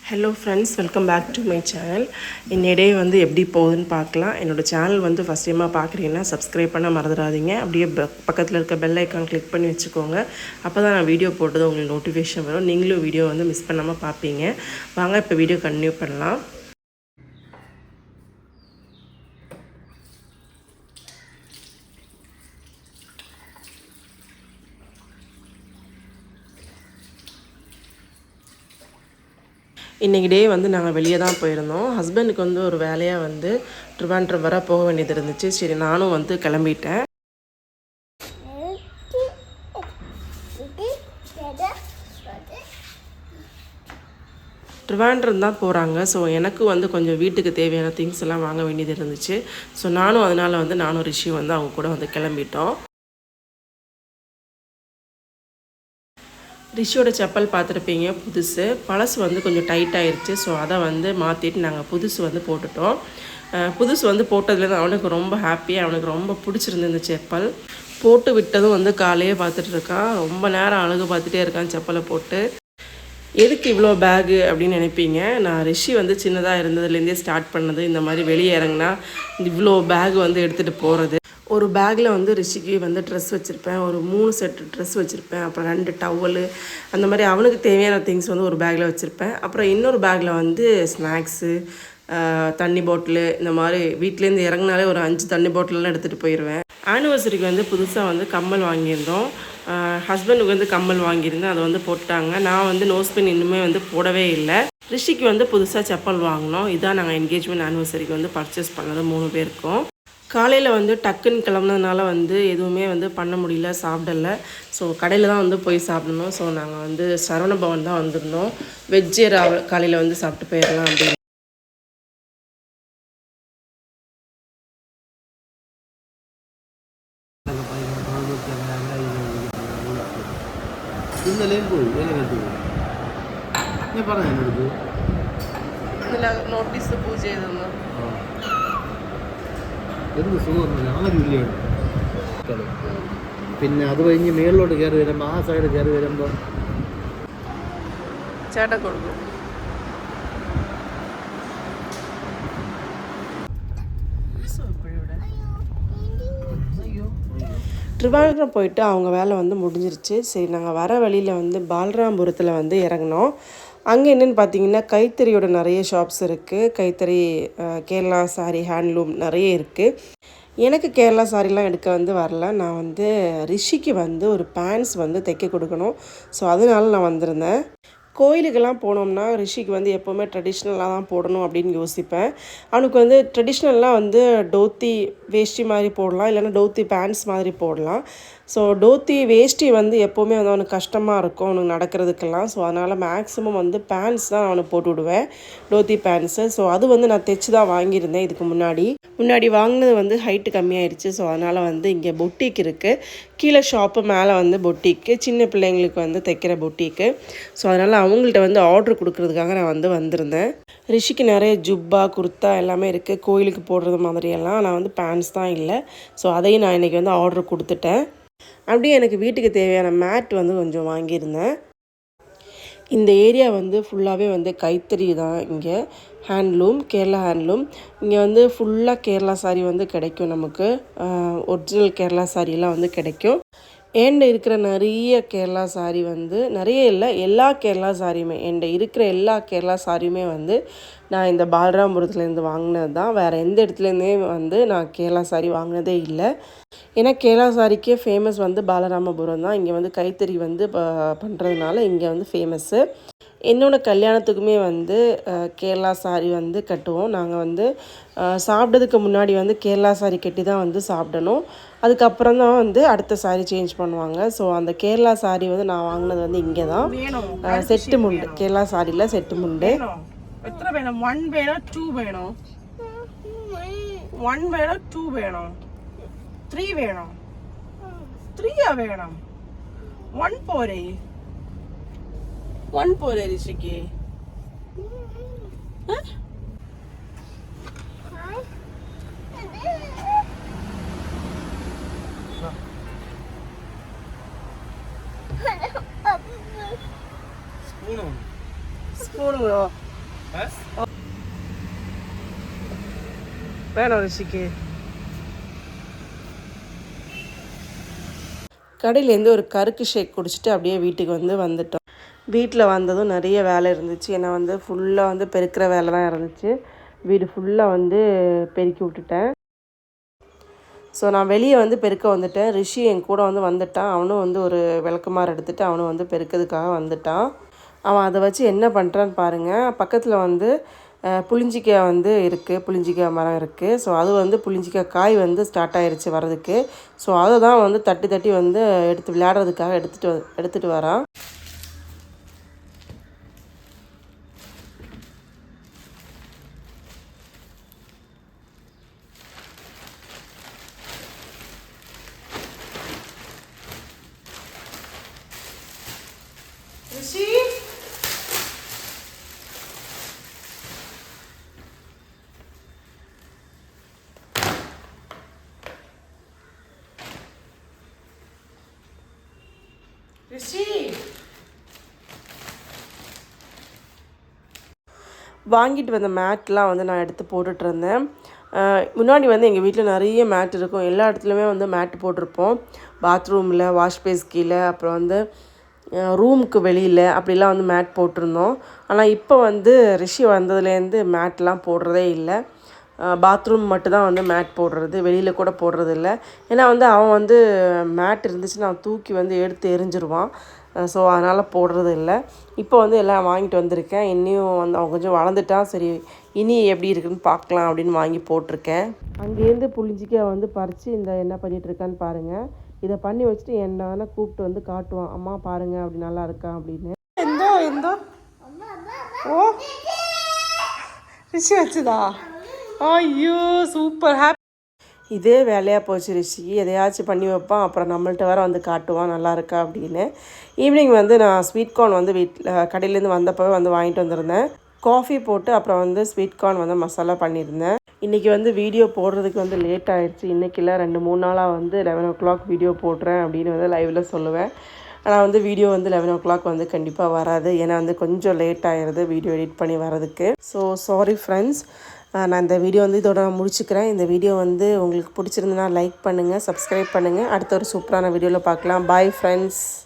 Hello friends, welcome back to my channel. இன்னைய day வந்து எப்படி போகுதுன்னு பார்க்கலாம். என்னோடய சேனல் வந்து ஃபஸ்ட் டைமாக பார்க்குறீங்கன்னா சப்ஸ்கிரைப் பண்ண மறந்துடாதீங்க. அப்படியே பக்கத்தில் இருக்க பெல் ஐக்கான் கிளிக் பண்ணி வச்சுக்கோங்க. அப்போ தான் நான் வீடியோ போட்டது உங்களுக்கு நோட்டிஃபிகேஷன் வரும். நீங்களும் வீடியோ வந்து மிஸ் பண்ணாமல் பார்ப்பீங்க. வாங்க இப்போ வீடியோ கண்டினியூ பண்ணலாம். இன்றைக்கி டே வந்து நாங்கள் வெளியே தான் போயிருந்தோம். ஹஸ்பண்டுக்கு வந்து ஒரு வேலையாக வந்து ட்ரிவாண்ட்ரம் வர போக வேண்டியது இருந்துச்சு. சரி, நானும் வந்து கிளம்பிட்டேன். ட்ரிவாண்ட்ரம் தான் போகிறாங்க. ஸோ எனக்கு வந்து கொஞ்சம் வீட்டுக்கு தேவையான திங்ஸ் எல்லாம் வாங்க வேண்டியது இருந்துச்சு. ஸோ அதனால் வந்து நானும் ரிஷி வந்து அவங்க கூட வந்து கிளம்பிட்டோம். ரிஷியோட செப்பல் பார்த்துருப்பீங்க, புதுசு. பழசு வந்து கொஞ்சம் டைட் ஆயிடுச்சு. ஸோ அதை வந்து மாற்றிட்டு நாங்கள் புதுசு வந்து போட்டுட்டோம். புதுசு வந்து போட்டதுலேருந்து அவனுக்கு ரொம்ப ஹாப்பியாக, அவனுக்கு ரொம்ப பிடிச்சிருந்து இந்த செப்பல். போட்டு விட்டதும் வந்து காலையே பார்த்துட்ருக்கான். ரொம்ப நேரம் அழகு பார்த்துட்டே இருக்கான் செப்பலை போட்டு. எதுக்கு இவ்வளோ பேகு அப்படின்னு நினைப்பீங்க. நான் ரிஷி வந்து சின்னதாக இருந்ததுலேருந்தே ஸ்டார்ட் பண்ணது இந்த மாதிரி வெளியே இறங்கினா இவ்வளோ பேகு வந்து எடுத்துகிட்டு போகிறது. ஒரு பேக்கில் வந்து ரிஷிக்கு வந்து ட்ரெஸ் வச்சுருப்பேன், ஒரு 3 செட்டு ட்ரெஸ் வச்சுருப்பேன், அப்புறம் 2 டவலு, அந்த மாதிரி அவனுக்கு தேவையான திங்ஸ் வந்து ஒரு பேக்கில் வச்சுருப்பேன். அப்புறம் இன்னொரு பேக்கில் வந்து ஸ்நாக்ஸு, தண்ணி பாட்டிலு, இந்த மாதிரி வீட்டிலேருந்து இறங்கினாலே ஒரு 5 தண்ணி பாட்டிலெலாம் எடுத்துகிட்டு போயிடுவேன். ஆனிவர்சரிக்கு வந்து புதுசாக வந்து கம்மல் வாங்கியிருந்தோம். ஹஸ்பண்டுக்கு வந்து கம்மல் வாங்கியிருந்தேன், அதை வந்து போட்டாங்க. நான் வந்து நோஸ்பின் இன்னுமே வந்து போடவே இல்லை. ரிஷிக்கு வந்து புதுசாக செப்பல் வாங்கினோம். இதான் நாங்கள் என்கேஜ்மெண்ட் ஆனிவர்சரிக்கு வந்து பர்ச்சேஸ் பண்ணது 3 பேருக்கும். காலையில் வந்து டக்குன்னு கிளம்புனதுனால வந்து எதுவுமே வந்து பண்ண முடியல, சாப்பிடலை. ஸோ கடையில் தான் வந்து போய் சாப்பிடணும். ஸோ நாங்கள் வந்து சரவண பவன் தான் வந்திருந்தோம். வெஜ்ஜே காலையில் வந்து சாப்பிட்டு போயிடலாம் அப்படின்னு. നോട്ടീസ് പൂജ ചെയ്തെന്ന് എന്ത് സുഖമൊന്നുമില്ല, ആരും ഇല്ല. പിന്നെ അത് കഴിഞ്ഞ് മേളിലോട്ട് കയറി വരുമ്പോൾ ആ സൈഡ് കയറി വരുമ്പോൾ ചേട്ടൻ കൊടുക്കും. ட்ரிவாண்ட்ரம் போயிட்டு அவங்க வேலை வந்து முடிஞ்சிருச்சு. சரி, நாங்கள் வர வழியில் வந்து பாலராம்புரத்தில் வந்து இறங்கினோம். அங்கே என்னென்னு பார்த்தீங்கன்னா கைத்தறியோட நிறைய ஷாப்ஸ் இருக்குது. கைத்தறி, கேரளா சாரி, ஹேண்ட்லூம் நிறைய இருக்குது. எனக்கு கேரளா சாரிலாம் எடுக்க வந்து வரல. நான் வந்து ரிஷிக்கு வந்து ஒரு பேண்ட்ஸ் வந்து தைக்க கொடுக்கணும். ஸோ அதனால நான் வந்திருந்தேன். கோயிலுக்கெல்லாம் போனோம்னா ரிஷிக்கு வந்து எப்போவுமே ட்ரெடிஷ்னலாக தான் போடணும் அப்படின்னு யோசிப்பேன். அவனுக்கு வந்து ட்ரெடிஷ்னலாக வந்து டோத்தி வேஷ்டி மாதிரி போடலாம், இல்லைன்னா டோத்தி பேண்ட்ஸ் மாதிரி போடலாம். ஸோ டோத்தி வேஷ்டி வந்து எப்போவுமே வந்து அவனுக்கு கஷ்டமாக இருக்கும் அவனுக்கு நடக்கிறதுக்கெல்லாம். ஸோ அதனால் மேக்ஸிமம் வந்து பேண்ட்ஸ் தான் அவனுக்கு போட்டு விடுவேன், டோத்தி பேண்ட்ஸு. ஸோ அது வந்து நான் தைச்சி தான் வாங்கியிருந்தேன். இதுக்கு முன்னாடி வாங்கினது வந்து ஹைட்டு கம்மியாயிடுச்சு. ஸோ அதனால் வந்து இங்கே பொட்டிக் இருக்குது. கீழே ஷாப்பு, மேலே வந்து பொட்டிக்கு, சின்ன பிள்ளைங்களுக்கு வந்து தைக்கிற பொட்டிக்கு. ஸோ அதனால் அவங்கள்ட்ட வந்து ஆர்டர் கொடுக்குறதுக்காக நான் வந்து வந்திருந்தேன். ரிஷிக்கு நிறைய ஜுப்பா, குர்த்தா எல்லாமே இருக்குது. கோயிலுக்கு போடுறது மாதிரியெல்லாம். நான் வந்து பேண்ட்ஸ் தான் இல்லை. ஸோ அதையும் நான் இன்றைக்கி வந்து ஆர்டர் கொடுத்துட்டேன். அப்படியே எனக்கு வீட்டுக்கு தேவையான மேட் வந்து கொஞ்சம் வாங்கியிருந்தேன். இந்த ஏரியா வந்து ஃபுல்லாகவே வந்து கைத்தறி தான். இங்கே ஹேண்ட்லூம், கேரளா ஹேண்ட்லூம். இங்கே வந்து ஃபுல்லாக கேரளா சாரி வந்து கிடைக்கும். நமக்கு ஒரிஜினல் கேரளா சாரியெல்லாம் வந்து கிடைக்கும். என்கிட்ட இருக்கிற நிறைய கேரளா சாரி வந்து நிறைய இல்லை, எல்லா கேரளா சாரியுமே, என்கிட்ட இருக்கிற எல்லா கேரளா சாரியுமே வந்து நான் இந்த பாலராம்புரத்துலேருந்து வாங்கினது தான். வேறு எந்த இடத்துலேருந்தே வந்து நான் கேரளா சாரி வாங்கினதே இல்லை. ஏன்னா கேரளா சாரிக்கே ஃபேமஸ் வந்து பாலராமபுரம் தான். இங்கே வந்து கைத்தறி வந்து பண்ணுறதுனால இங்கே வந்து ஃபேமஸ்ஸு. என்னோடய கல்யாணத்துக்குமே வந்து கேரளா சாரி வந்து கட்டுவோம். நாங்கள் வந்து சாப்பிட்டதுக்கு முன்னாடி வந்து கேரளா சாரி கட்டி தான் வந்து சாப்பிடணும். அதுக்கப்புறம் தான் வந்து அடுத்த சாரி சேஞ்ச் பண்ணுவாங்க. ஸோ அந்த கேரளா சாரி வந்து நான் வாங்கினது வந்து இங்கே தான். செட்டு முண்டு, கேரளா சாரியில் செட்டு முண்டு. എത്ര വേണം? 1 വേണോ 2 വേണോ? 1 വേണോ 2 വേണോ? 3 വേണോ? 3 വേണം. 1 പോരെ? 1 പോരെ ഋഷിക്ക്? സ്പൂണോ? வேணும் ரிஷிக்கு. கடையிலேருந்து ஒரு கருக்கு ஷேக் குடிச்சிட்டு அப்படியே வீட்டுக்கு வந்துட்டோம். வீட்டில் வந்ததும் நிறைய வேலை இருந்துச்சு. ஏன்னா ஃபுல்லாக பெருக்கிற வேலை தான் இருந்துச்சு. வீடு ஃபுல்லாக பெருக்கி விட்டுட்டேன். ஸோ நான் வெளியே பெருக்க வந்துட்டேன். ரிஷி என் கூட வந்துட்டான். அவனும் ஒரு விளக்குமாறு எடுத்துகிட்டு அவனும் பெருக்கிறதுக்காக வந்துட்டான். அவன் அதை வச்சு என்ன பண்ணுறான்னு பாருங்கள். பக்கத்தில் புளிஞ்சிக்காய் இருக்குது. புளிஞ்சிக்காய் மரம் இருக்குது. ஸோ அது புளிஞ்சிக்காய் காய் ஸ்டார்ட் ஆகிருச்சு வர்றதுக்கு. ஸோ அதை தான் தட்டி தட்டி எடுத்து விளையாடுறதுக்காக எடுத்துகிட்டு வரான். ரிஷி ரிஷி வாங்கிட்டு வந்த மேட்லாம் நான் எடுத்து போட்டுட்ருந்தேன். முன்னாடி எங்கள் வீட்டில் நிறைய மேட் இருக்கும். எல்லா இடத்துலையுமே மேட் போட்டிருப்போம். பாத்ரூமில், வாஷ் பேஸ் கீழே, அப்புறம் ரூமுக்கு வெளியில் அப்படிலாம் மேட் போட்டிருந்தோம். ஆனால் இப்போ ரிஷி வந்ததுலேருந்து மேட்லாம் போடுறதே இல்லை. பாத்ரூம் மட்டும்தான் மேட் போடுறது, வெளியில் கூட போடுறது இல்லை. ஏன்னா அவன் மேட் இருந்துச்சுன்னா அவன் தூக்கி எடுத்து எரிஞ்சிருவான். ஸோ அதனால் போடுறது இல்லை. இப்போ எல்லாம் வாங்கிட்டு வந்திருக்கேன். இன்னியும் அவன் கொஞ்சம் வளர்ந்துட்டான். சரி இனி எப்படி இருக்குன்னு பார்க்கலாம் அப்படின்னு வாங்கி போட்டிருக்கேன். அங்கேருந்து புளிஞ்சிக்காய் பறித்து என்ன பண்ணிகிட்ருக்கான்னு பாருங்கள். இதை பண்ணி வச்சுட்டு என்ன கூப்பிட்டு காட்டுவான். அம்மா பாருங்கள் அப்படி நல்லா இருக்கா அப்படின்னு. எந்தோ ஓ ரிஷி வச்சுதா? ஐயோ சூப்பர் ஹாப்பி. இதே வேலையாக போச்சு ரிஷி. எதையாச்சும் பண்ணி வைப்பான். அப்புறம் நம்மள்ட்ட வேறு காட்டுவான் நல்லா இருக்கா அப்படின்னு. ஈவினிங் நான் ஸ்வீட் கார்ன் வீட்டில் கடையிலேருந்து வந்தப்போ வாங்கிட்டு வந்திருந்தேன். காஃபி போட்டு அப்புறம் ஸ்வீட் கார்ன் மசாலா பண்ணியிருந்தேன். இன்றைக்கி வீடியோ போடுறதுக்கு லேட் ஆகிடுச்சு. இன்றைக்கி இல்லை 2-3 நாளாக 11 o'clock வீடியோ போடுறேன் அப்படின்னு லைவில் சொல்லுவேன். ஆனால் வீடியோ 11 o'clock கண்டிப்பாக வராது. ஏன்னா கொஞ்சம் லேட் ஆகிடுது வீடியோ எடிட் பண்ணி வரதுக்கு. So sorry friends. நான் இந்த வீடியோ இதோட முடிச்சுக்கிறேன். இந்த வீடியோ உங்களுக்கு பிடிச்சிருந்துன்னா லைக் பண்ணுங்கள், சப்ஸ்கிரைப் பண்ணுங்கள். அடுத்த ஒரு சூப்பரான வீடியோவில் பார்க்கலாம். Bye friends.